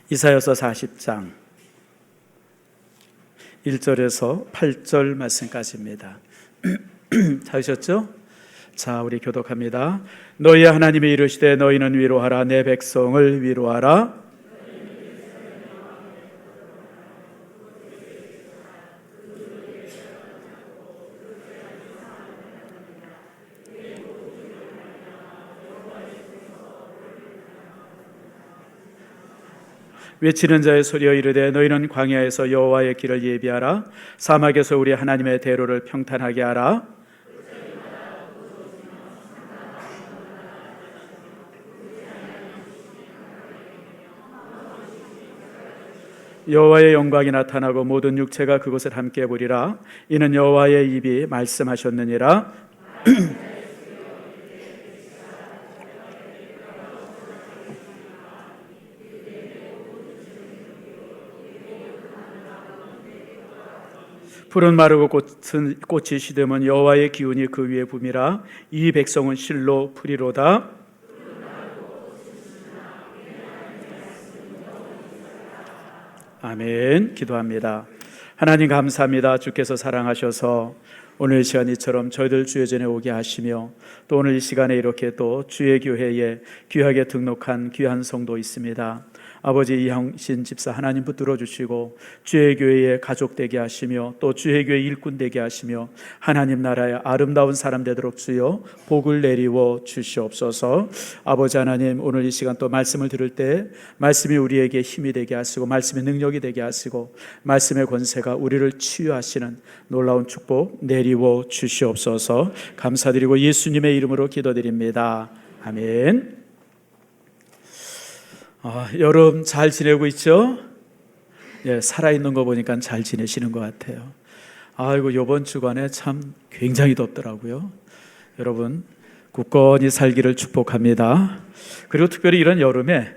이사야서 40장 1절에서 8절 말씀까지입니다. 찾으셨죠? 자, 우리 교독합니다. 너희 하나님이 이르시되 너희는 위로하라. 내 백성을 위로하라. 외치는 자의 소리여 이르되 너희는 광야에서 여호와의 길을 예비하라. 사막에서 우리 하나님의 대로를 평탄하게 하라. 여호와의 영광이 나타나고 모든 육체가 그곳을 함께 보리라. 이는 여호와의 입이 말씀하셨느니라. 푸른 마르고 꽃이 시듬은 여호와의 기운이 그 위에 붐이라. 이 백성은 실로 풀이로다. 아멘. 기도합니다. 하나님 감사합니다. 주께서 사랑하셔서 오늘 시간 이처럼 저희들 주의 전에 오게 하시며 또 오늘 이 시간에 이렇게 또 주의 교회에 귀하게 등록한 귀한 성도 있습니다. 아버지 이형신 집사 하나님 붙들어 주시고 주의 교회에 가족 되게 하시며 또 주의 교회 일꾼 되게 하시며 하나님 나라의 아름다운 사람 되도록 주여 복을 내리워 주시옵소서. 아버지 하나님, 오늘 이 시간 또 말씀을 들을 때 말씀이 우리에게 힘이 되게 하시고 말씀의 능력이 되게 하시고 말씀의 권세가 우리를 치유하시는 놀라운 축복 내리워 주시옵소서. 감사드리고 예수님의 이름으로 기도드립니다. 아멘. 여름 잘 지내고 있죠? 예, 살아있는 거 보니까 잘 지내시는 것 같아요. 아이고, 이번 주간에 참 굉장히 덥더라고요. 여러분 굳건히 살기를 축복합니다. 그리고 특별히 이런 여름에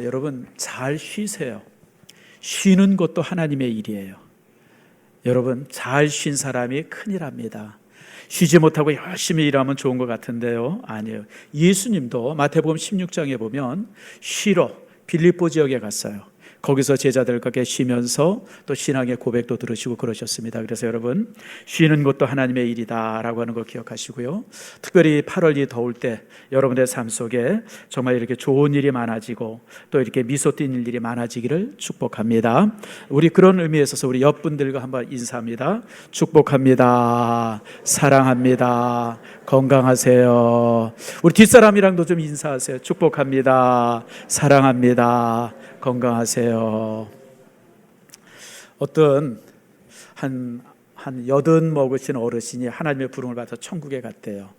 여러분 잘 쉬세요. 쉬는 것도 하나님의 일이에요. 여러분 잘 쉰 사람이 큰일 합니다. 쉬지 못하고 열심히 일하면 좋은 것 같은데요, 아니에요. 예수님도 마태복음 16장에 보면 쉬러 빌립보 지역에 갔어요. 거기서 제자들과 함께 쉬면서 또 신앙의 고백도 들으시고 그러셨습니다. 그래서 여러분 쉬는 것도 하나님의 일이다 라고 하는 걸 기억하시고요. 특별히 8월 이 더울 때 여러분의 삶 속에 정말 이렇게 좋은 일이 많아지고 또 이렇게 미소 띄는 일이 많아지기를 축복합니다. 우리 그런 의미에 있어서 우리 옆분들과 한번 인사합니다. 축복합니다. 사랑합니다. 건강하세요. 우리 뒷사람이랑도 좀 인사하세요. 축복합니다. 사랑합니다. 건강하세요. 어떤 한 80 먹으신 어르신이 하나님의 부름을 받아 천국에 갔대요.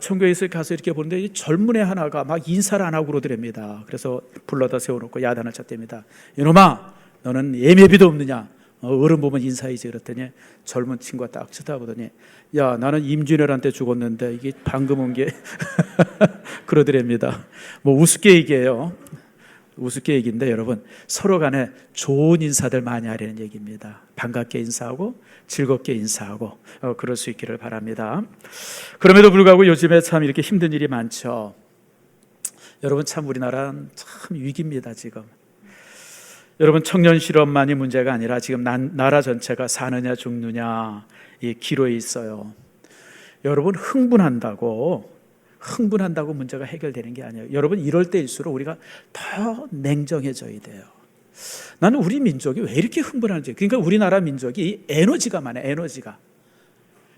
천국에 가서 이렇게 보는데 이 젊은 애 하나가 막 인사를 안 하고 그러더랍니다. 그래서 불러다 세워놓고 야단을 쳤답니다. 이놈아, 너는 예매비도 없느냐? 어른 보면 인사해야지. 그랬더니 젊은 친구가 딱 쳐다보더니, 야, 나는 임준열한테 죽었는데 이게 방금 온 게 그러더랍니다. 뭐 우습게 얘기해요. 우습게 얘기인데 여러분 서로 간에 좋은 인사들 많이 하려는 얘기입니다. 반갑게 인사하고 즐겁게 인사하고 그럴 수 있기를 바랍니다. 그럼에도 불구하고 요즘에 참 이렇게 힘든 일이 많죠. 여러분 참 우리나라는 참 위기입니다. 지금 여러분 청년 실업만이 문제가 아니라 지금 나라 전체가 사느냐 죽느냐 이 기로에 있어요. 여러분 흥분한다고 문제가 해결되는 게 아니에요. 여러분 이럴 때일수록 우리가 더 냉정해져야 돼요. 나는 우리 민족이 왜 이렇게 흥분하는지. 그러니까 우리나라 민족이 에너지가 많아요. 에너지가.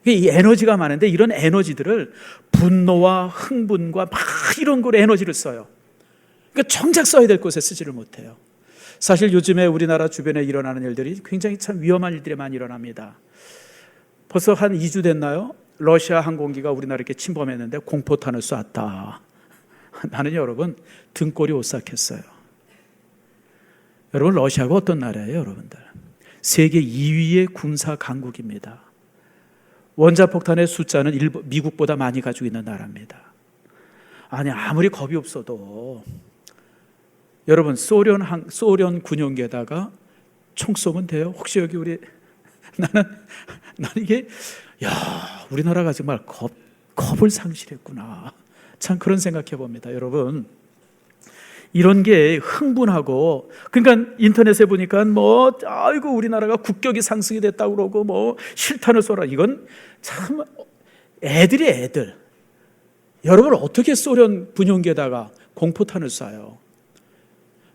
이 에너지가 많은데 이런 에너지들을 분노와 흥분과 막 이런 거로 에너지를 써요. 그러니까 정작 써야 될 곳에 쓰지를 못해요. 사실 요즘에 우리나라 주변에 일어나는 일들이 굉장히 참 위험한 일들이 많이 일어납니다. 벌써 한 2주 됐나요? 러시아 항공기가 우리나라 이렇게 침범했는데 공포탄을 쐈다. 나는 여러분 등골이 오싹했어요. 여러분 러시아가 어떤 나라예요, 여러분들? 세계 2위의 군사 강국입니다. 원자폭탄의 숫자는 미국보다 많이 가지고 있는 나라입니다. 아니 아무리 겁이 없어도 여러분 소련 군용기에다가 총 쏘면 돼요? 혹시 여기 우리 나는 이게 우리나라가 정말 겁을 상실했구나. 참 그런 생각해 봅니다. 여러분 이런 게 흥분하고, 그러니까 인터넷에 보니까 뭐 아이고 우리나라가 국격이 상승이 됐다고 그러고 뭐 실탄을 쏘라. 이건 참 애들. 여러분 어떻게 소련 분용기에다가 공포탄을 쏴요?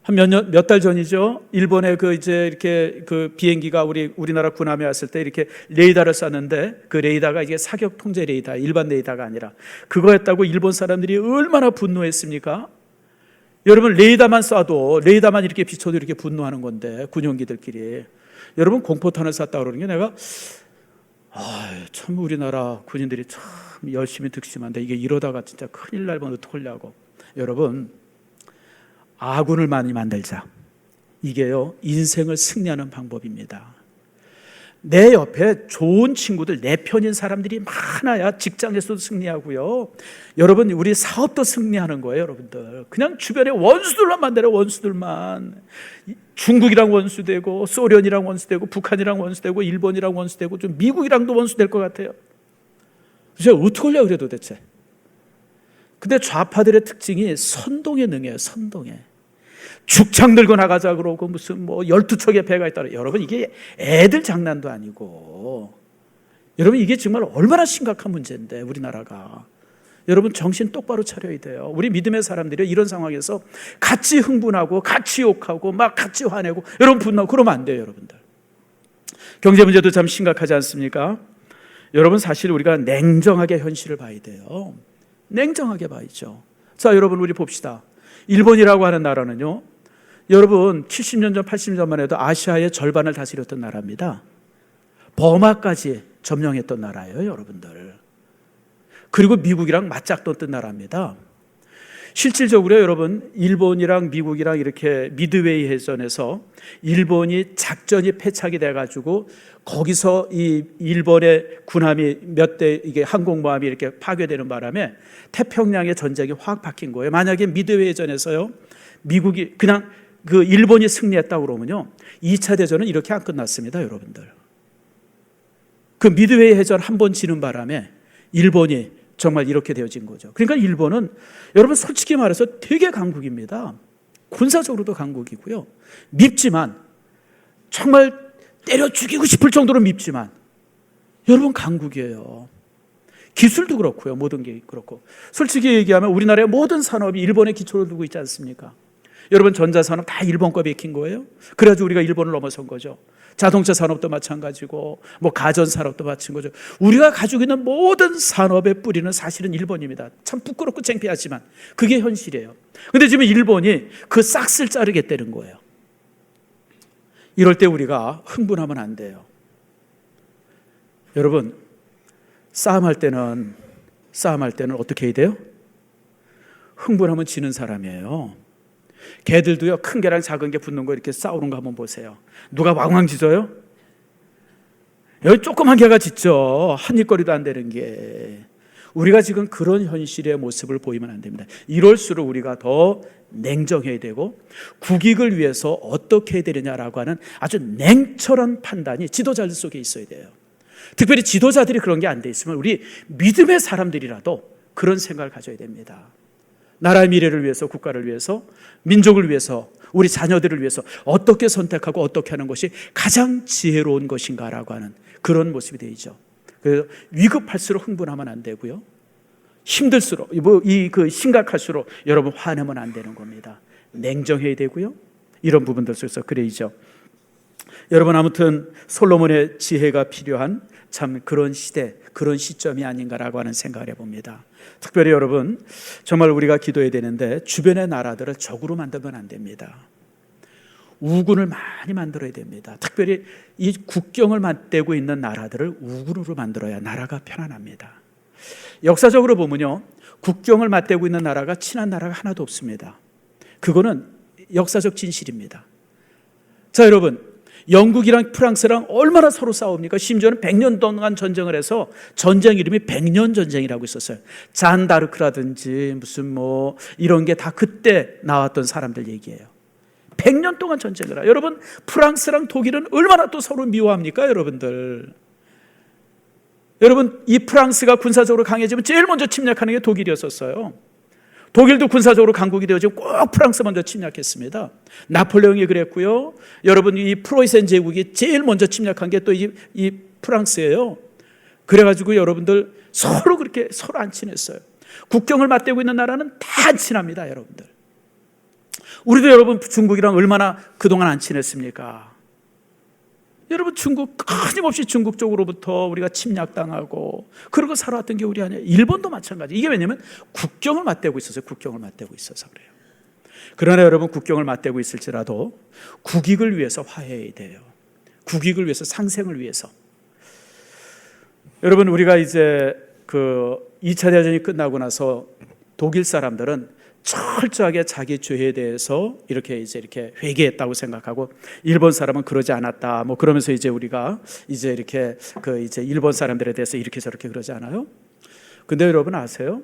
한 몇 달 전이죠. 일본의 이렇게 비행기가 우리나라 군함에 왔을 때 이렇게 레이더를 쐈는데 그 레이더가 이게 사격 통제 레이더, 일반 레이더가 아니라 그거였다고 일본 사람들이 얼마나 분노했습니까? 여러분 레이더만 쏴도, 레이더만 이렇게 비춰도 이렇게 분노하는 건데 군용기들끼리. 여러분 공포탄을 쐈다 그러는 게 내가 참 우리나라 군인들이 참 열심히 득심한데 이게 이러다가 진짜 큰일 날면 어떡하려고. 여러분 아군을 많이 만들자. 이게요 인생을 승리하는 방법입니다. 내 옆에 좋은 친구들, 내 편인 사람들이 많아야 직장에서도 승리하고요. 여러분 우리 사업도 승리하는 거예요. 여러분들 그냥 주변에 원수들만 만들어. 원수들만. 중국이랑 원수되고 소련이랑 원수되고 북한이랑 원수되고 일본이랑 원수되고 좀 미국이랑도 원수될 것 같아요. 제가 어떻게 하려고 그래 도대체. 근데 좌파들의 특징이 선동에 능해요. 선동에. 죽창 들고 나가자 그러고 무슨 12척의 배가 있다. 여러분 이게 애들 장난도 아니고, 여러분 이게 정말 얼마나 심각한 문제인데 우리나라가. 여러분 정신 똑바로 차려야 돼요. 우리 믿음의 사람들이 이런 상황에서 같이 흥분하고 같이 욕하고 막 같이 화내고 여러분 분노하고 그러면 안 돼요. 여러분들 경제 문제도 참 심각하지 않습니까? 여러분 사실 우리가 냉정하게 현실을 봐야 돼요. 냉정하게 봐야죠. 자 여러분 우리 봅시다. 일본이라고 하는 나라는요, 여러분 70년 전 80년 전만 해도 아시아의 절반을 다스렸던 나라입니다. 버마까지 점령했던 나라예요. 여러분들. 그리고 미국이랑 맞짱떴던 나라입니다. 실질적으로 여러분 일본이랑 미국이랑 이렇게 미드웨이 해전에서 일본이 작전이 패착이 돼가지고 거기서 이 일본의 군함이 몇 대 이게 항공모함이 이렇게 파괴되는 바람에 태평양의 전쟁이 확 바뀐 거예요. 만약에 미드웨이 해전에서요 미국이 그냥 일본이 승리했다고 그러면요 2차 대전은 이렇게 안 끝났습니다. 여러분들 그 미드웨이 해전 한 번 지는 바람에 일본이 정말 이렇게 되어진 거죠. 그러니까 일본은 여러분 솔직히 말해서 되게 강국입니다. 군사적으로도 강국이고요. 밉지만 정말 때려 죽이고 싶을 정도로 밉지만 여러분 강국이에요. 기술도 그렇고요. 모든 게 그렇고. 솔직히 얘기하면 우리나라의 모든 산업이 일본의 기초를 두고 있지 않습니까? 여러분 전자산업 다 일본 거 베낀 거예요. 그래가지고 우리가 일본을 넘어선 거죠. 자동차 산업도 마찬가지고 가전 산업도 마찬 거죠. 우리가 가지고 있는 모든 산업의 뿌리는 사실은 일본입니다. 참 부끄럽고 창피하지만 그게 현실이에요. 근데 지금 일본이 그 싹을 자르겠다는 거예요. 이럴 때 우리가 흥분하면 안 돼요. 여러분 싸움할 때는 어떻게 해야 돼요? 흥분하면 지는 사람이에요. 개들도요 큰 개랑 작은 개 붙는 거 이렇게 싸우는 거 한번 보세요. 누가 왕왕 짖어요? 여기 조그만 개가 짖죠. 한 입거리도 안 되는 게. 우리가 지금 그런 현실의 모습을 보이면 안 됩니다. 이럴수록 우리가 더 냉정해야 되고 국익을 위해서 어떻게 해야 되느냐라고 하는 아주 냉철한 판단이 지도자들 속에 있어야 돼요. 특별히 지도자들이 그런 게 안 돼 있으면 우리 믿음의 사람들이라도 그런 생각을 가져야 됩니다. 나라의 미래를 위해서, 국가를 위해서, 민족을 위해서, 우리 자녀들을 위해서 어떻게 선택하고 어떻게 하는 것이 가장 지혜로운 것인가라고 하는 그런 모습이 되죠. 그래서 위급할수록 흥분하면 안 되고요. 힘들수록 심각할수록 여러분 화내면 안 되는 겁니다. 냉정해야 되고요. 이런 부분들 속에서 그래야죠. 여러분 아무튼 솔로몬의 지혜가 필요한 참 그런 시대, 그런 시점이 아닌가라고 하는 생각을 해봅니다. 특별히 여러분 정말 우리가 기도해야 되는데 주변의 나라들을 적으로 만들면 안 됩니다. 우군을 많이 만들어야 됩니다. 특별히 이 국경을 맞대고 있는 나라들을 우군으로 만들어야 나라가 편안합니다. 역사적으로 보면요 국경을 맞대고 있는 나라가 친한 나라가 하나도 없습니다. 그거는 역사적 진실입니다. 자 여러분 영국이랑 프랑스랑 얼마나 서로 싸웁니까? 심지어는 100년 동안 전쟁을 해서 전쟁 이름이 100년 전쟁이라고 있었어요. 잔다르크라든지 무슨 이런 게 다 그때 나왔던 사람들 얘기예요. 100년 동안 전쟁을 해요. 여러분 프랑스랑 독일은 얼마나 또 서로 미워합니까? 여러분 이 프랑스가 군사적으로 강해지면 제일 먼저 침략하는 게 독일이었었어요. 독일도 군사적으로 강국이 되어지고 꼭 프랑스 먼저 침략했습니다. 나폴레옹이 그랬고요. 여러분, 이 프로이센 제국이 제일 먼저 침략한 게 또 이 프랑스예요. 그래가지고 여러분들 서로 그렇게 서로 안 친했어요. 국경을 맞대고 있는 나라는 다 안 친합니다, 여러분들. 우리도 여러분 중국이랑 얼마나 그동안 안 친했습니까? 여러분, 중국 끊임없이 중국 쪽으로부터 우리가 침략당하고 그러고 살아왔던 게 우리 아니에요. 일본도 마찬가지. 이게 왜냐하면 국경을 맞대고 있어서, 국경을 맞대고 있어서 그래요. 그러나 여러분, 국경을 맞대고 있을지라도 국익을 위해서 화해해야 돼요. 국익을 위해서, 상생을 위해서. 여러분, 우리가 이제 그 2차 대전이 끝나고 나서 독일 사람들은 철저하게 자기 죄에 대해서 이렇게 회개했다고 생각하고, 일본 사람은 그러지 않았다. 뭐 그러면서 이제 우리가 이제 이렇게 이제 일본 사람들에 대해서 이렇게 저렇게 그러지 않아요? 근데 여러분 아세요?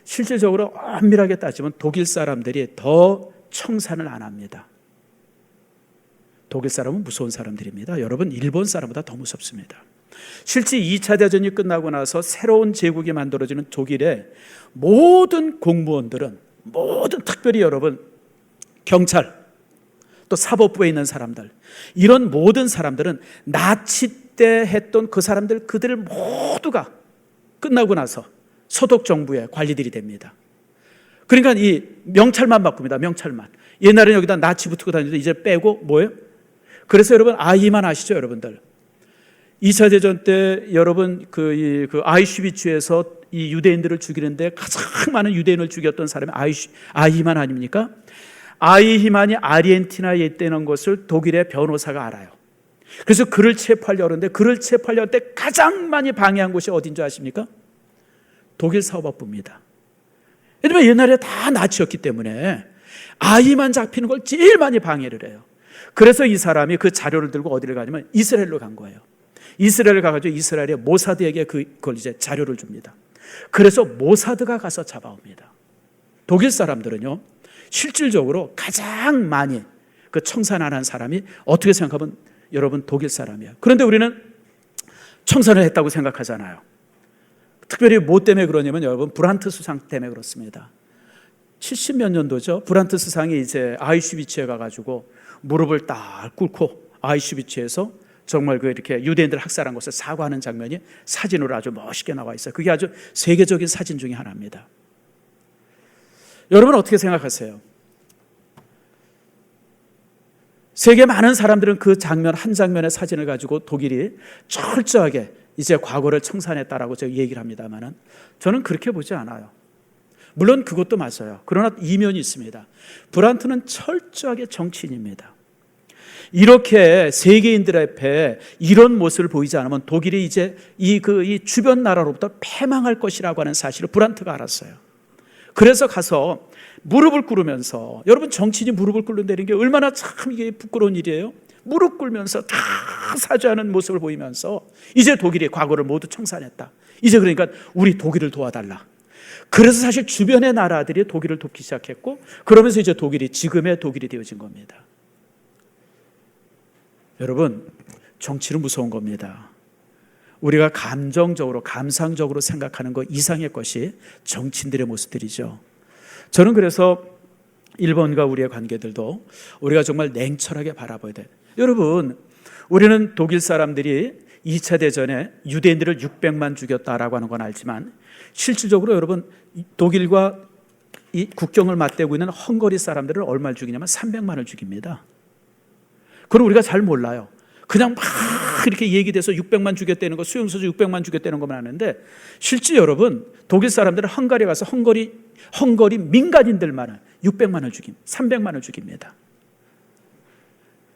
실질적으로 엄밀하게 따지면 독일 사람들이 더 청산을 안 합니다. 독일 사람은 무서운 사람들입니다. 여러분, 일본 사람보다 더 무섭습니다. 실제 2차 대전이 끝나고 나서 새로운 제국이 만들어지는 독일의 모든 공무원들은, 모든, 특별히 여러분 경찰, 또 사법부에 있는 사람들, 이런 모든 사람들은 나치 때 했던 그 사람들, 그들을 모두가 끝나고 나서 소속 정부의 관리들이 됩니다. 그러니까 이 명찰만 바꿉니다. 명찰만. 옛날에는 여기다 나치 붙이고 다니는데 이제 빼고 뭐예요? 그래서 여러분 아이만 아시죠, 여러분들? 2차 대전 때 여러분 그 아이슈비츠에서 이 유대인들을 죽이는데 가장 많은 유대인을 죽였던 사람이 아이히만 아닙니까? 아이히만이 아르헨티나에 있다는 것을 독일의 변호사가 알아요. 그래서 그를 체포하려고 하는데, 그를 체포하려고 할 때 가장 많이 방해한 곳이 어딘 줄 아십니까? 독일 사법부입니다. 왜냐면 옛날에 다 나치였기 때문에 아이만 잡히는 걸 제일 많이 방해를 해요. 그래서 이 사람이 그 자료를 들고 어디를 가냐면 이스라엘로 간 거예요. 이스라엘을 가가지고 이스라엘의 모사드에게 그걸 이제 자료를 줍니다. 그래서 모사드가 가서 잡아옵니다. 독일 사람들은요, 실질적으로 가장 많이 그 청산 안 한 사람이 어떻게 생각하면 여러분 독일 사람이에요. 그런데 우리는 청산을 했다고 생각하잖아요. 특별히 뭐 때문에 그러냐면 여러분 브란트 수상 때문에 그렇습니다. 70몇 년도죠. 브란트 수상이 이제 아이슈비츠에 가가지고 무릎을 딱 꿇고 아이슈비츠에서 정말 이렇게 유대인들 학살한 것을 사과하는 장면이 사진으로 아주 멋있게 나와 있어요. 그게 아주 세계적인 사진 중에 하나입니다. 여러분 어떻게 생각하세요? 세계 많은 사람들은 그 장면, 한 장면의 사진을 가지고 독일이 철저하게 이제 과거를 청산했다라고 제가 얘기를 합니다만은 저는 그렇게 보지 않아요. 물론 그것도 맞아요. 그러나 이면이 있습니다. 브란트는 철저하게 정치인입니다. 이렇게 세계인들 앞에 이런 모습을 보이지 않으면 독일이 이제 이 주변 나라로부터 패망할 것이라고 하는 사실을 브란트가 알았어요. 그래서 가서 무릎을 꿇으면서, 여러분 정치인이 무릎을 꿇는다는 게 얼마나 참 이게 부끄러운 일이에요. 무릎 꿇으면서 다 사죄하는 모습을 보이면서 이제 독일이 과거를 모두 청산했다. 이제 그러니까 우리 독일을 도와달라. 그래서 사실 주변의 나라들이 독일을 돕기 시작했고, 그러면서 이제 독일이 지금의 독일이 되어진 겁니다. 여러분, 정치는 무서운 겁니다. 우리가 감정적으로, 감상적으로 생각하는 것 이상의 것이 정치인들의 모습들이죠. 저는 그래서 일본과 우리의 관계들도 우리가 정말 냉철하게 바라봐야 돼요. 여러분, 우리는 독일 사람들이 2차 대전에 유대인들을 600만 죽였다라고 하는 건 알지만, 실질적으로 여러분 독일과 이 국경을 맞대고 있는 헝가리 사람들을 얼마를 죽이냐면 300만을 죽입니다. 그걸 우리가 잘 몰라요. 그냥 막 이렇게 얘기돼서 600만 죽였다는 거, 수용소에서 600만 죽였다는 것만 아는데, 실제 여러분 독일 사람들은 헝가리에 가서 헝가리 민간인들만 600만을 죽임, 300만을 죽입니다.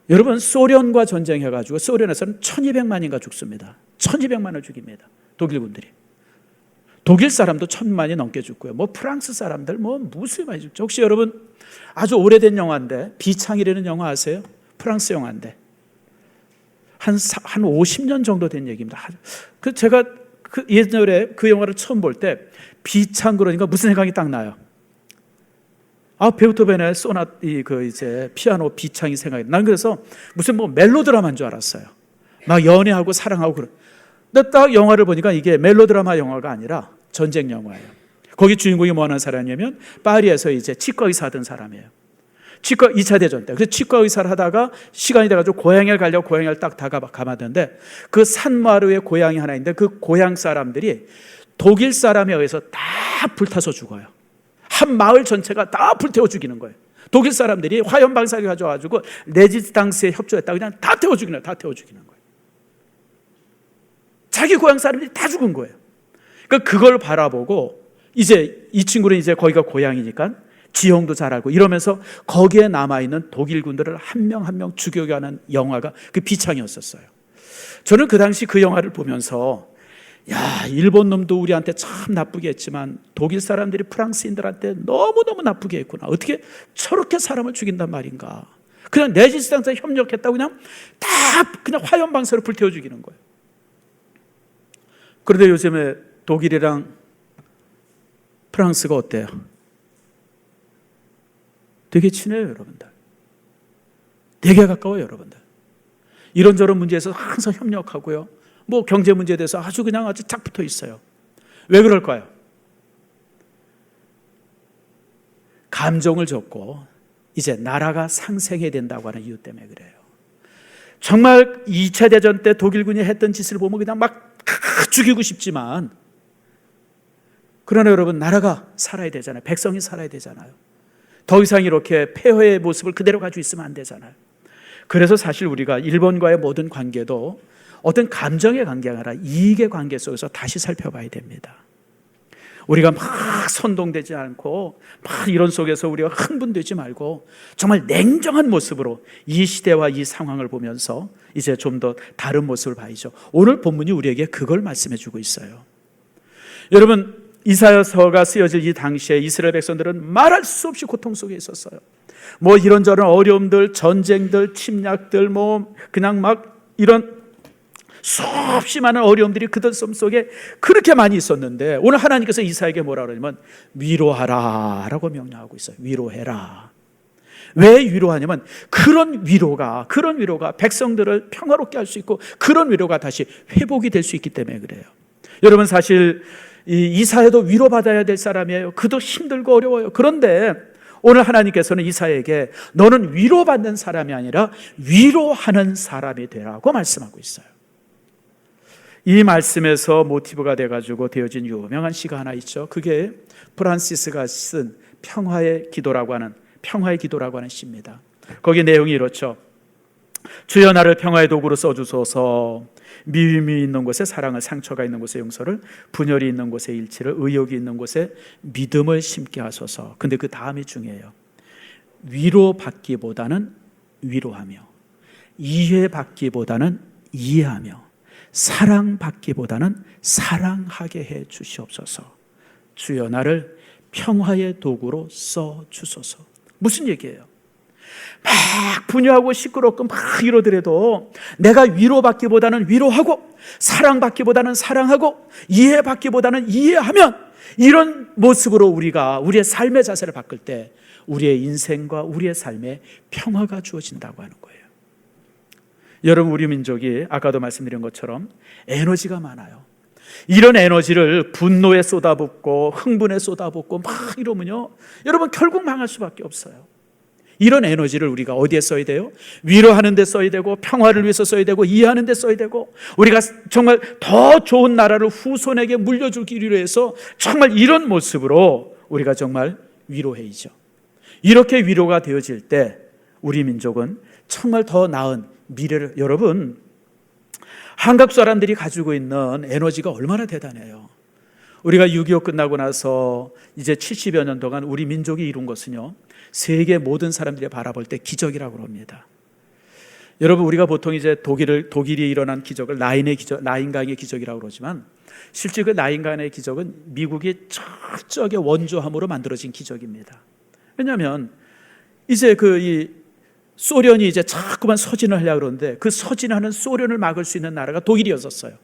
여러분 소련과 전쟁해가지고 소련에서는 1200만인가 죽습니다. 1200만을 죽입니다. 독일군들이. 독일 사람도 1000만이 넘게 죽고요. 뭐 프랑스 사람들 뭐 무수히 많이 죽죠. 혹시 여러분 아주 오래된 영화인데 비창이라는 영화 아세요? 프랑스 영화인데 한 50년 정도 된 얘기입니다. 제가 예전에 그 영화를 처음 볼 때 비창 그러니까 무슨 생각이 딱 나요. 베토벤의 이제 피아노 비창이 생각이. 난 그래서 무슨 뭐 멜로드라마인 줄 알았어요. 막 연애하고 사랑하고 그런. 근데 딱 영화를 보니까 이게 멜로드라마 영화가 아니라 전쟁 영화예요. 거기 주인공이 뭐 하는 사람이냐면 파리에서 이제 치과 의사 하던 사람이에요. 치과 2차 대전 때. 그래서 치과 의사를 하다가 시간이 돼가지고 고향에 가려고 고향을 딱 가봤는데 그 산마루에 고향이 하나 있는데 그 고향 사람들이 독일 사람에 의해서 다 불타서 죽어요. 한 마을 전체가 다 불태워 죽이는 거예요. 독일 사람들이 화염 방사기 가져와가지고 레지스탕스에 협조했다 그냥 다 태워 죽이는 거예요. 자기 고향 사람들이 다 죽은 거예요. 그러니까 그걸 바라보고 이제 이 친구는 이제 거기가 고향이니까 지형도 잘 알고 이러면서 거기에 남아있는 독일 군들을 한 명 한 명 죽여가는 영화가 그 비창이었었어요. 저는 그 당시 그 영화를 보면서 야, 일본 놈도 우리한테 참 나쁘게 했지만 독일 사람들이 프랑스인들한테 너무너무 나쁘게 했구나. 어떻게 저렇게 사람을 죽인단 말인가. 그냥 레지스탕스에 협력했다고 그냥 다 그냥 화염 방사로 불태워 죽이는 거예요. 그런데 요즘에 독일이랑 프랑스가 어때요? 되게 친해요, 여러분들. 되게 가까워요, 여러분들. 이런저런 문제에서 항상 협력하고요. 뭐 경제 문제에 대해서 아주 쫙 붙어 있어요. 왜 그럴까요? 감정을 접고 이제 나라가 상생해야 된다고 하는 이유 때문에 그래요. 정말 2차 대전 때 독일군이 했던 짓을 보면 그냥 막 죽이고 싶지만 그러나 여러분 나라가 살아야 되잖아요. 백성이 살아야 되잖아요. 더 이상 이렇게 폐허의 모습을 그대로 가지고 있으면 안 되잖아요. 그래서 사실 우리가 일본과의 모든 관계도 어떤 감정의 관계가 아니라 이익의 관계 속에서 다시 살펴봐야 됩니다. 우리가 막 선동되지 않고 막 이런 속에서 우리가 흥분되지 말고 정말 냉정한 모습으로 이 시대와 이 상황을 보면서 이제 좀 더 다른 모습을 봐야죠. 오늘 본문이 우리에게 그걸 말씀해 주고 있어요. 여러분 이사야서가 쓰여질 이 당시에 이스라엘 백성들은 말할 수 없이 고통 속에 있었어요. 뭐 이런저런 어려움들, 전쟁들, 침략들, 뭐 그냥 막 이런 수없이 많은 어려움들이 그들 삶 속에 그렇게 많이 있었는데 오늘 하나님께서 이사야에게 뭐라 그러냐면 위로하라 라고 명령하고 있어요. 위로해라. 왜 위로하냐면 그런 위로가 백성들을 평화롭게 할 수 있고 그런 위로가 다시 회복이 될 수 있기 때문에 그래요. 여러분 사실 이사야도 위로받아야 될 사람이에요. 그도 힘들고 어려워요. 그런데 오늘 하나님께서는 이사야에게 너는 위로받는 사람이 아니라 위로하는 사람이 되라고 말씀하고 있어요. 이 말씀에서 모티브가 돼가지고 되어진 유명한 시가 하나 있죠. 그게 프란시스가 쓴 평화의 기도라고 하는 시입니다. 거기 내용이 이렇죠. 주여 나를 평화의 도구로 써주소서. 미움이 있는 곳에 사랑을, 상처가 있는 곳에 용서를, 분열이 있는 곳에 일치를, 의욕이 있는 곳에 믿음을 심게 하소서. 근데 그 다음이 중요해요. 위로받기보다는 위로하며, 이해받기보다는 이해하며, 사랑받기보다는 사랑하게 해 주시옵소서. 주여 나를 평화의 도구로 써주소서. 무슨 얘기예요? 막 분유하고 시끄럽고 막 이러더라도 내가 위로받기보다는 위로하고 사랑받기보다는 사랑하고 이해받기보다는 이해하면 이런 모습으로 우리가 우리의 삶의 자세를 바꿀 때 우리의 인생과 우리의 삶에 평화가 주어진다고 하는 거예요. 여러분 우리 민족이 아까도 말씀드린 것처럼 에너지가 많아요. 이런 에너지를 분노에 쏟아붓고 흥분에 쏟아붓고 막 이러면요 여러분 결국 망할 수밖에 없어요. 이런 에너지를 우리가 어디에 써야 돼요? 위로하는 데 써야 되고 평화를 위해서 써야 되고 이해하는 데 써야 되고 우리가 정말 더 좋은 나라를 후손에게 물려주기 위해서 정말 이런 모습으로 우리가 정말 위로해야죠. 이렇게 위로가 되어질 때 우리 민족은 정말 더 나은 미래를, 여러분 한국 사람들이 가지고 있는 에너지가 얼마나 대단해요. 우리가 6.25 끝나고 나서 이제 70여 년 동안 우리 민족이 이룬 것은요 세계 모든 사람들이 바라볼 때 기적이라고 합니다. 여러분 우리가 보통 이제 독일이 일어난 기적을 나인강의 기적이라고 그러지만 실제 그 나인강의 기적은 미국이 철저하게 원조함으로 만들어진 기적입니다. 왜냐하면 이제 소련이 이제 자꾸만 서진을 하려고 그러는데 그 서진하는 소련을 막을 수 있는 나라가 독일이었었어요.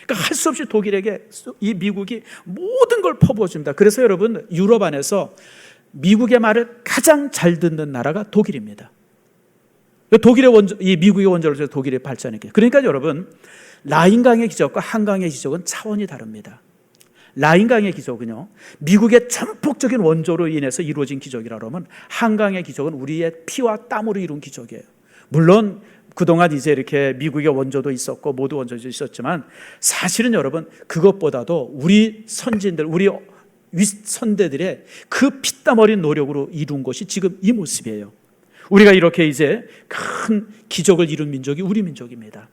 그러니까 할 수 없이 독일에게 이 미국이 모든 걸 퍼부어줍니다. 그래서 여러분 유럽 안에서 미국의 말을 가장 잘 듣는 나라가 독일입니다. 이 미국의 원조를 해서 독일이 발전했기. 그러니까 여러분 라인강의 기적과 한강의 기적은 차원이 다릅니다. 라인강의 기적은요, 미국의 전폭적인 원조로 인해서 이루어진 기적이라 그러면 한강의 기적은 우리의 피와 땀으로 이룬 기적이에요. 물론 그동안 이제 이렇게 미국의 원조도 있었고 모두 원조도 있었지만 사실은 여러분 그것보다도 우리 선진들, 우리 윗선대들의 그 피땀 어린 노력으로 이룬 것이 지금 이 모습이에요. 우리가 이렇게 이제 큰 기적을 이룬 민족이 우리 민족입니다.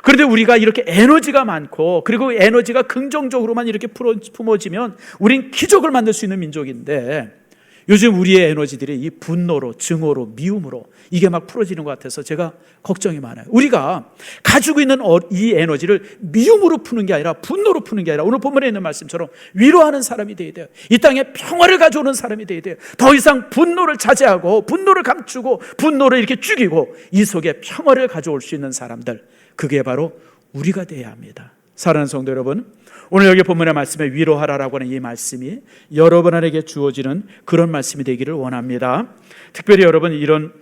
그런데 우리가 이렇게 에너지가 많고 그리고 에너지가 긍정적으로만 이렇게 품어지면 우린 기적을 만들 수 있는 민족인데 요즘 우리의 에너지들이 이 분노로, 증오로, 미움으로 이게 막 풀어지는 것 같아서 제가 걱정이 많아요. 우리가 가지고 있는 이 에너지를 미움으로 푸는 게 아니라 분노로 푸는 게 아니라 오늘 본문에 있는 말씀처럼 위로하는 사람이 되어야 돼요. 이 땅에 평화를 가져오는 사람이 되어야 돼요. 더 이상 분노를 자제하고 분노를 감추고 분노를 이렇게 죽이고 이 속에 평화를 가져올 수 있는 사람들, 그게 바로 우리가 되어야 합니다. 사랑하는 성도 여러분, 오늘 여기 본문의 말씀에 위로하라라고 하는 이 말씀이 여러분에게 주어지는 그런 말씀이 되기를 원합니다. 특별히 여러분, 이런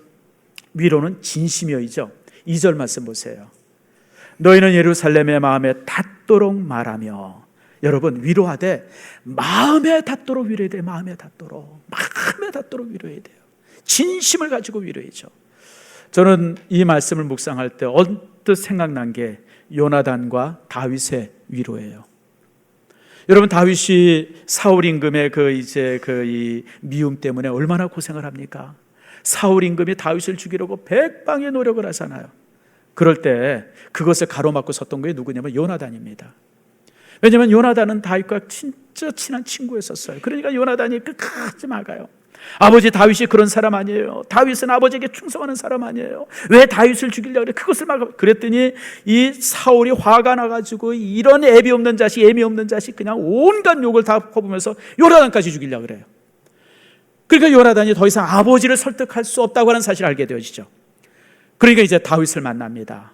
위로는 진심이죠. 2절 말씀 보세요. 너희는 예루살렘의 마음에 닿도록 말하며. 여러분, 위로하되 마음에 닿도록 위로해야 돼요. 마음에 닿도록 위로해야 돼요. 진심을 가지고 위로해야죠. 저는 이 말씀을 묵상할 때 언뜻 생각난 게 요나단과 다윗의 위로예요. 여러분, 다윗이 사울 임금의 이 미움 때문에 얼마나 고생을 합니까? 사울 임금이 다윗을 죽이려고 백방의 노력을 하잖아요. 그럴 때 그것을 가로막고 섰던 게 누구냐면 요나단입니다. 왜냐하면 요나단은 다윗과 진짜 친한 친구였었어요. 그러니까 요나단이 끝까지 막아요. 아버지 다윗이 그런 사람 아니에요. 다윗은 아버지에게 충성하는 사람 아니에요. 왜 다윗을 죽이려고 그래? 그것을 막아. 그랬더니 이 사울이 화가 나가지고 이런 애비 없는 자식, 애미 없는 자식, 그냥 온갖 욕을 다 퍼부면서 요나단까지 죽이려고 그래요. 그러니까 요나단이 더 이상 아버지를 설득할 수 없다고 하는 사실을 알게 되어지죠. 그러니까 이제 다윗을 만납니다.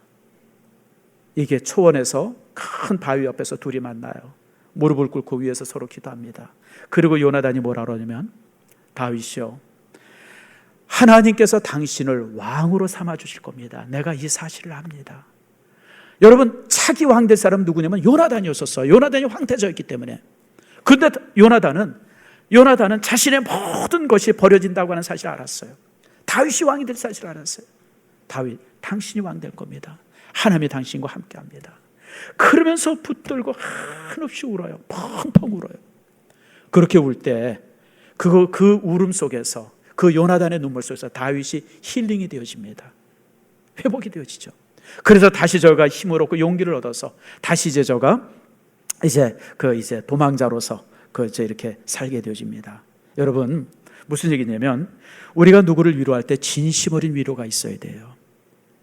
이게 초원에서 큰 바위 옆에서 둘이 만나요. 무릎을 꿇고 위에서 서로 기도합니다. 그리고 요나단이 뭐라 그러냐면, 다윗이요, 하나님께서 당신을 왕으로 삼아주실 겁니다. 내가 이 사실을 압니다. 여러분, 차기 왕 될 사람은 누구냐면 요나단이었었어요. 요나단이 황태자였기 때문에. 그런데 요나단은 자신의 모든 것이 버려진다고 하는 사실을 알았어요. 다윗이 왕이 될 사실을 알았어요. 다윗, 당신이 왕 될 겁니다. 하나님이 당신과 함께 합니다. 그러면서 붙들고 한없이 울어요. 펑펑 울어요. 그렇게 울 때 그 울음 속에서, 그 요나단의 눈물 속에서 다윗이 힐링이 되어집니다. 회복이 되어지죠. 그래서 다시 저가 힘을 얻고 용기를 얻어서 다시 저가 이제 도망자로서 이렇게 살게 되어집니다. 여러분, 무슨 얘기냐면 우리가 누구를 위로할 때 진심 어린 위로가 있어야 돼요.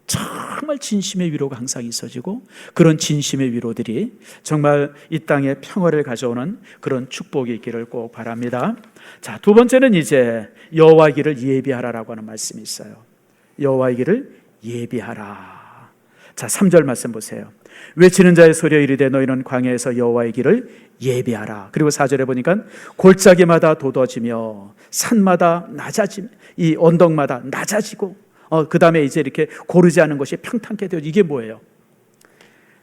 정말 진심의 위로가 항상 있어지고 그런 진심의 위로들이 정말 이 땅에 평화를 가져오는 그런 축복이 있기를 꼭 바랍니다. 자, 두 번째는 이제 여호와의 길을 예비하라라고 하는 말씀이 있어요. 여호와의 길을 예비하라. 자, 3절 말씀 보세요. 외치는 자의 소리에 이르되 너희는 광야에서 여호와의 길을 예비하라. 그리고 4절에 보니까 골짜기마다 돋아지며 산마다 낮아지며 이 언덕마다 낮아지고 그 다음에 이제 이렇게 고르지 않은 것이 평탄케 되어지고. 이게 뭐예요?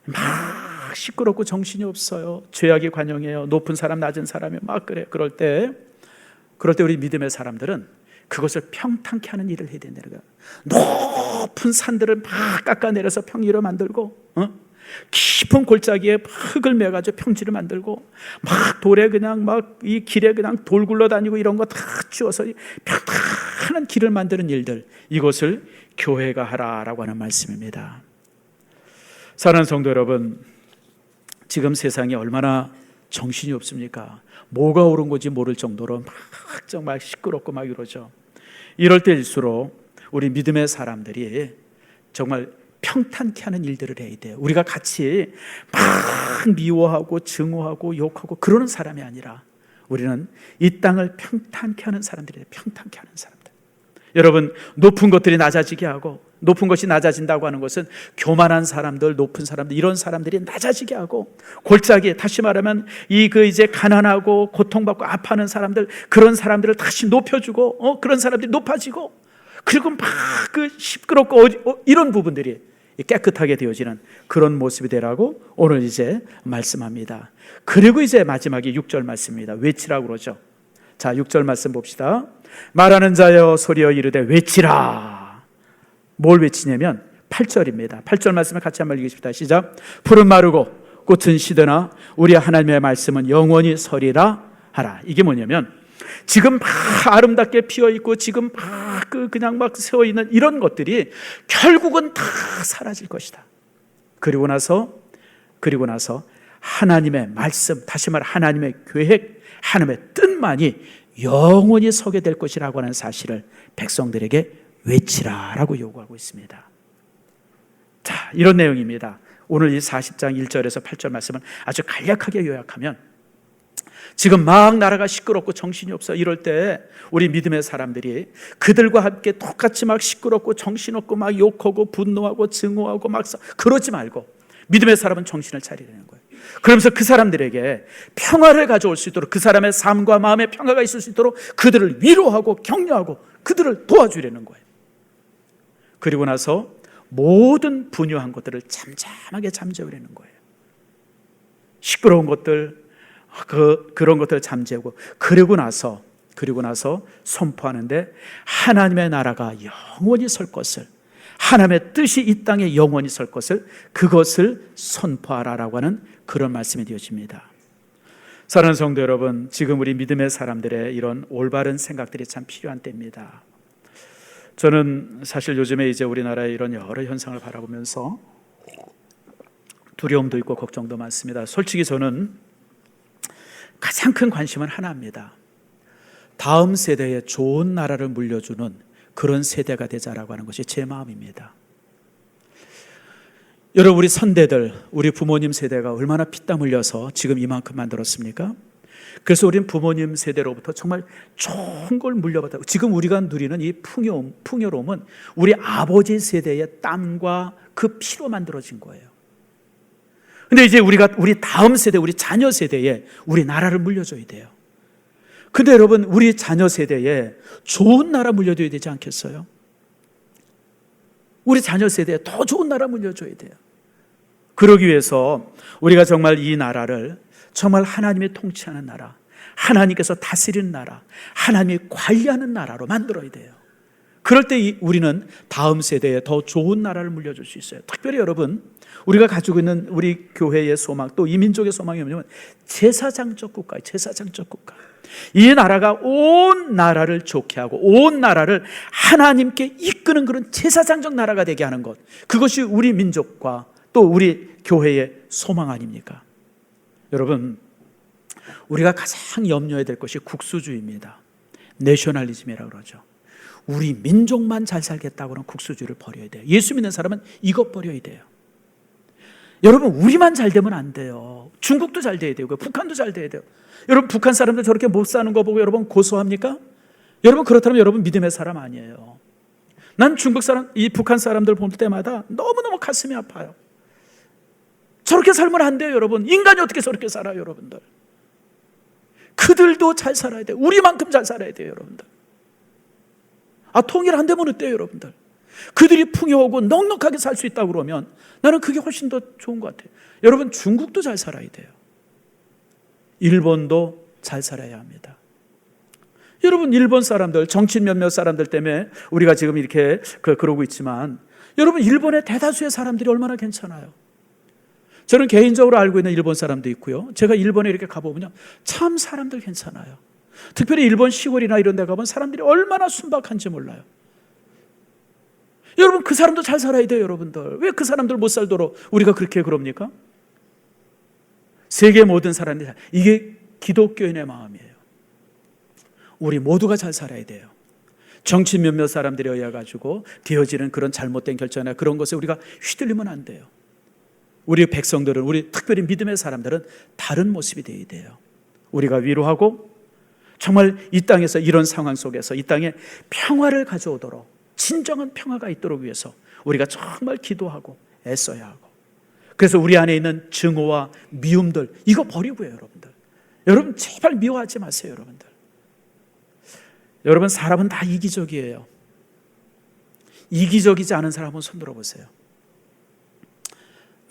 막 시끄럽고 정신이 없어요. 죄악이 관영해요. 높은 사람 낮은 사람이 막 그래. 그럴 때 우리 믿음의 사람들은 그것을 평탄케 하는 일을 해야 된다는 거예요. 높은 산들을 막 깎아내려서 평지로 만들고 깊은 골짜기에 흙을 매가지고 평지를 만들고 막 돌에 그냥 막 이 길에 그냥 돌 굴러다니고 이런 거 다 치워서 평탄한 길을 만드는 일들, 이것을 교회가 하라라고 하는 말씀입니다. 사랑하는 성도 여러분, 지금 세상이 얼마나 정신이 없습니까? 뭐가 옳은 건지 모를 정도로 막 정말 시끄럽고 막 이러죠. 이럴 때일수록 우리 믿음의 사람들이 정말 평탄케 하는 일들을 해야 돼요. 우리가 같이 막 미워하고 증오하고 욕하고 그러는 사람이 아니라 우리는 이 땅을 평탄케 하는 사람들이에요. 평탄케 하는 사람들. 여러분, 높은 것들이 낮아지게 하고, 높은 것이 낮아진다고 하는 것은 교만한 사람들, 높은 사람들, 이런 사람들이 낮아지게 하고, 골짜기, 다시 말하면 이제 가난하고 고통받고 아파하는 사람들, 그런 사람들을 다시 높여주고, 그런 사람들이 높아지고, 그리고 막 시끄럽고 이런 부분들이 깨끗하게 되어지는 그런 모습이 되라고 오늘 이제 말씀합니다. 그리고 이제 마지막에 6절 말씀입니다. 외치라고 그러죠. 자, 6절 말씀 봅시다. 말하는 자여 소리여 이르되 외치라. 뭘 외치냐면 8절입니다. 8절 말씀을 같이 한번 읽으십시다. 시작. 풀은 마르고 꽃은 시드나 우리 하나님의 말씀은 영원히 서리라 하라. 이게 뭐냐면 지금 막 아름답게 피어있고 지금 막 그냥 막 세워있는 이런 것들이 결국은 다 사라질 것이다. 그리고 나서 하나님의 말씀, 다시 말해 하나님의 계획, 하나님의 뜻만이 영원히 서게 될 것이라고 하는 사실을 백성들에게 외치라라고 요구하고 있습니다. 자, 이런 내용입니다. 오늘 이 40장 1절에서 8절 말씀은 아주 간략하게 요약하면 지금 막 나라가 시끄럽고 정신이 없어 이럴 때 우리 믿음의 사람들이 그들과 함께 똑같이 막 시끄럽고 정신없고 막 욕하고 분노하고 증오하고 막 그러지 말고 믿음의 사람은 정신을 차리라는 거예요. 그러면서 그 사람들에게 평화를 가져올 수 있도록 그 사람의 삶과 마음의 평화가 있을 수 있도록 그들을 위로하고 격려하고 그들을 도와주려는 거예요. 그리고 나서 모든 분유한 것들을 잠잠하게 잠재우려는 거예요. 시끄러운 것들 그런 것들을 잠재우고 그리고 나서 선포하는데 하나님의 나라가 영원히 설 것을, 하나님의 뜻이 이 땅에 영원히 설 것을, 그것을 선포하라라고 하는 그런 말씀이 되어집니다. 사랑하는 성도 여러분, 지금 우리 믿음의 사람들의 이런 올바른 생각들이 참 필요한 때입니다. 저는 사실 요즘에 이제 우리나라의 이런 여러 현상을 바라보면서 두려움도 있고 걱정도 많습니다. 솔직히 저는 가장 큰 관심은 하나입니다. 다음 세대에 좋은 나라를 물려주는 그런 세대가 되자라고 하는 것이 제 마음입니다. 여러분, 우리 선대들, 우리 부모님 세대가 얼마나 피땀 흘려서 지금 이만큼 만들었습니까? 그래서 우리는 부모님 세대로부터 정말 좋은 걸 물려받았고 지금 우리가 누리는 이 풍요로움은 우리 아버지 세대의 땀과 그 피로 만들어진 거예요. 근데 이제 우리 다음 세대, 우리 자녀 세대에 우리 나라를 물려줘야 돼요. 근데 여러분, 우리 자녀 세대에 좋은 나라 물려줘야 되지 않겠어요? 우리 자녀 세대에 더 좋은 나라 물려줘야 돼요. 그러기 위해서 우리가 정말 이 나라를 정말 하나님이 통치하는 나라, 하나님께서 다스리는 나라, 하나님이 관리하는 나라로 만들어야 돼요. 그럴 때 우리는 다음 세대에 더 좋은 나라를 물려줄 수 있어요. 특별히 여러분, 우리가 가지고 있는 우리 교회의 소망, 또 이 민족의 소망이 뭐냐면 제사장적 국가예요. 제사장적 국가. 이 나라가 온 나라를 좋게 하고 온 나라를 하나님께 이끄는 그런 제사장적 나라가 되게 하는 것, 그것이 우리 민족과 또 우리 교회의 소망 아닙니까? 여러분, 우리가 가장 염려해야 될 것이 국수주의입니다. 내셔널리즘이라고 그러죠. 우리 민족만 잘 살겠다고 하는 국수주의를 버려야 돼요. 예수 믿는 사람은 이것 버려야 돼요. 여러분, 우리만 잘 되면 안 돼요. 중국도 잘 돼야 되고 북한도 잘 돼야 돼요. 여러분, 북한 사람들 저렇게 못 사는 거 보고 여러분 고소합니까? 여러분, 그렇다면 여러분 믿음의 사람 아니에요. 난 중국 사람, 이 북한 사람들 볼 때마다 너무너무 가슴이 아파요. 저렇게 살면 안 돼요, 여러분. 인간이 어떻게 저렇게 살아요, 여러분들. 그들도 잘 살아야 돼요. 우리만큼 잘 살아야 돼요, 여러분들. 통일 안 되면 어때요, 여러분들? 그들이 풍요하고 넉넉하게 살 수 있다고 그러면 나는 그게 훨씬 더 좋은 것 같아요. 여러분, 중국도 잘 살아야 돼요. 일본도 잘 살아야 합니다. 여러분, 일본 사람들, 정치인 몇몇 사람들 때문에 우리가 지금 이렇게 그러고 있지만 여러분, 일본의 대다수의 사람들이 얼마나 괜찮아요. 저는 개인적으로 알고 있는 일본 사람도 있고요. 제가 일본에 이렇게 가보면요, 참 사람들 괜찮아요. 특별히 일본 시골이나 이런 데 가보면 사람들이 얼마나 순박한지 몰라요. 여러분, 그 사람도 잘 살아야 돼요, 여러분들. 왜 그 사람들 못 살도록 우리가 그렇게 그럽니까? 세계 모든 사람들이, 이게 기독교인의 마음이에요. 우리 모두가 잘 살아야 돼요. 정치 몇몇 사람들에 의해 가지고 되어지는 그런 잘못된 결정이나 그런 것에 우리가 휘둘리면 안 돼요. 우리 백성들은, 우리 특별히 믿음의 사람들은 다른 모습이 되어야 돼요. 우리가 위로하고 정말 이 땅에서, 이런 상황 속에서 이 땅에 평화를 가져오도록, 진정한 평화가 있도록 위해서 우리가 정말 기도하고 애써야 하고, 그래서 우리 안에 있는 증오와 미움들, 이거 버리고요, 여러분들. 여러분, 제발 미워하지 마세요, 여러분들. 여러분, 사람은 다 이기적이에요. 이기적이지 않은 사람 한번 손 들어보세요.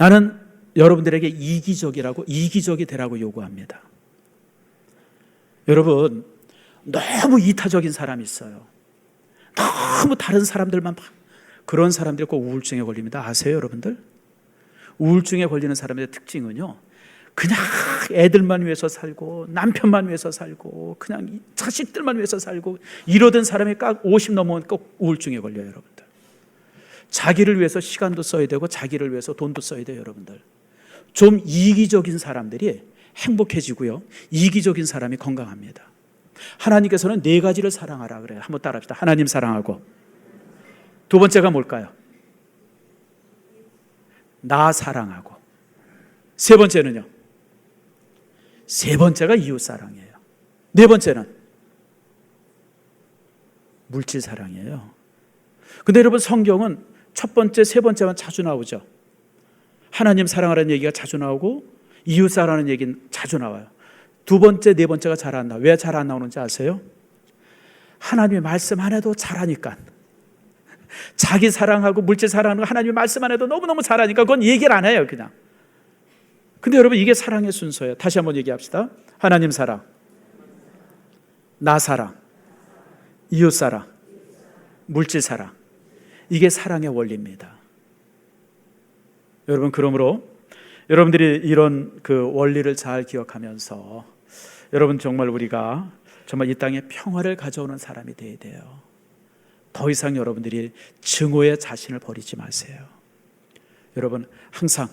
나는 여러분들에게 이기적이 되라고 요구합니다. 여러분, 너무 이타적인 사람이 있어요. 너무 다른 사람들만 그런 사람들이 꼭 우울증에 걸립니다. 아세요, 여러분들? 우울증에 걸리는 사람의 특징은요, 그냥 애들만 위해서 살고 남편만 위해서 살고 그냥 자식들만 위해서 살고 이러던 사람이 딱 50 넘으면 꼭 우울증에 걸려요, 여러분들. 자기를 위해서 시간도 써야 되고 자기를 위해서 돈도 써야 돼요, 여러분들. 좀 이기적인 사람들이 행복해지고요, 이기적인 사람이 건강합니다. 하나님께서는 4가지를 사랑하라 그래요. 한번 따라합시다. 하나님 사랑하고, 두 번째가 뭘까요? 나 사랑하고, 세 번째는요? 세 번째가 이웃 사랑이에요. 네 번째는 물질 사랑이에요. 근데 여러분, 성경은 첫 번째, 세 번째만 자주 나오죠. 하나님 사랑하라는 얘기가 자주 나오고 이웃 사랑하는 얘기는 자주 나와요. 두 번째, 네 번째가 잘 안 나와요. 왜 잘 안 나오는지 아세요? 하나님의 말씀 안 해도 잘하니까. 자기 사랑하고 물질 사랑하는 거 하나님의 말씀 안 해도 너무너무 잘하니까 그건 얘기를 안 해요, 그냥. 근데 여러분, 이게 사랑의 순서예요. 다시 한번 얘기합시다. 하나님 사랑, 나 사랑, 이웃 사랑, 물질 사랑. 이게 사랑의 원리입니다. 여러분, 그러므로 여러분들이 이런 그 원리를 잘 기억하면서 여러분, 정말 우리가 정말 이 땅에 평화를 가져오는 사람이 되어야 돼요. 더 이상 여러분들이 증오의 자신을 버리지 마세요. 여러분, 항상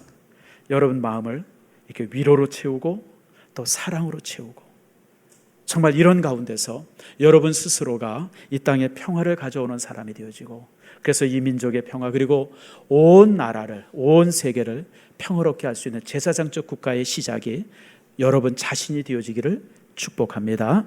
여러분 마음을 이렇게 위로로 채우고 또 사랑으로 채우고, 정말 이런 가운데서 여러분 스스로가 이 땅에 평화를 가져오는 사람이 되어지고, 그래서 이 민족의 평화, 그리고 온 나라를, 온 세계를 평화롭게 할 수 있는 제사장적 국가의 시작이 여러분 자신이 되어지기를 축복합니다.